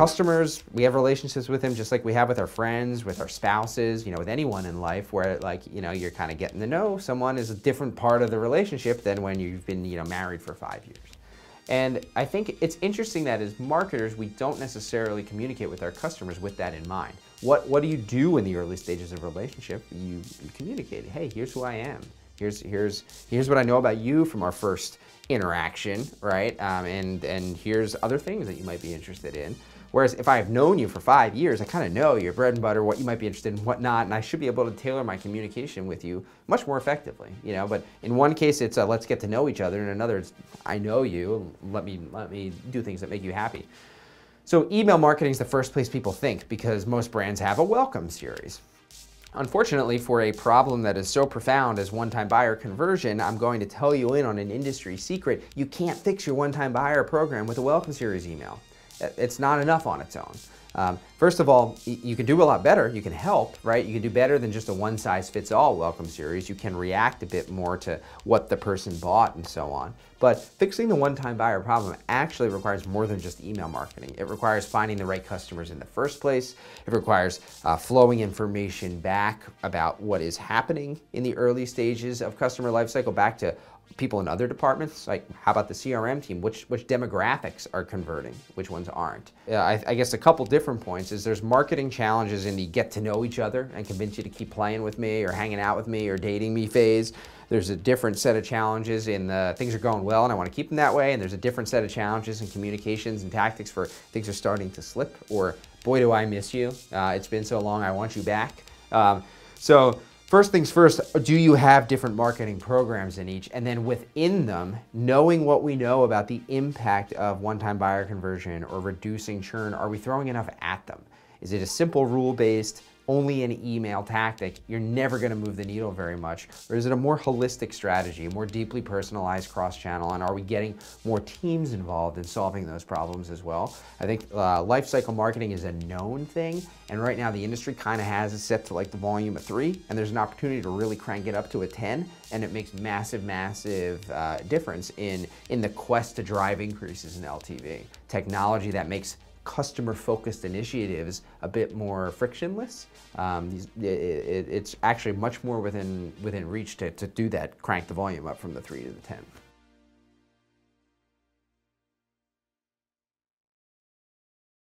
customers, we have relationships with them just like we have with our friends, with our spouses, with anyone in life where you're kind of getting to know someone is a different part of the relationship than when you've been, married for 5 years. And I think it's interesting that as marketers, we don't necessarily communicate with our customers with that in mind. What do you do in the early stages of a relationship? You communicate, hey, here's who I am. Here's what I know about you from our first interaction, right? And here's other things that you might be interested in. Whereas if I have known you for 5 years, I kind of know your bread and butter, what you might be interested in, what not, and I should be able to tailor my communication with you much more effectively, But in one case, it's let's get to know each other, and in another, it's I know you, let me do things that make you happy. So email marketing is the first place people think because most brands have a welcome series. Unfortunately, for a problem that is so profound as one-time buyer conversion, I'm going to tell you in on an industry secret. You can't fix your one-time buyer program with a welcome series email. It's not enough on its own. First of all, you can do a lot better. You can help, right? You can do better than just a one-size-fits-all welcome series. You can react a bit more to what the person bought and so on. But fixing the one-time buyer problem actually requires more than just email marketing. It requires finding the right customers in the first place. It requires flowing information back about what is happening in the early stages of customer lifecycle back to people in other departments, like how about the CRM team? Which demographics are converting? Which ones aren't? I guess a couple different points is there's marketing challenges in the get to know each other and convince you to keep playing with me or hanging out with me or dating me phase. There's a different set of challenges in the things are going well and I want to keep them that way, and there's a different set of challenges in communications and tactics for things are starting to slip, or boy do I miss you, it's been so long, I want you back. So first things first, do you have different marketing programs in each? And then within them, knowing what we know about the impact of one-time buyer conversion or reducing churn, are we throwing enough at them? Is it a simple rule-based, only an email tactic? You're never gonna move the needle very much. Or is it a more holistic strategy, a more deeply personalized cross-channel? And are we getting more teams involved in solving those problems as well? I think lifecycle marketing is a known thing. And right now the industry kind of has it set to like the volume of 3, and there's an opportunity to really crank it up to a 10, and it makes massive difference in the quest to drive increases in LTV. Technology that makes customer-focused initiatives a bit more frictionless. It's actually much more within reach to do that, crank the volume up from the 3 to the 10.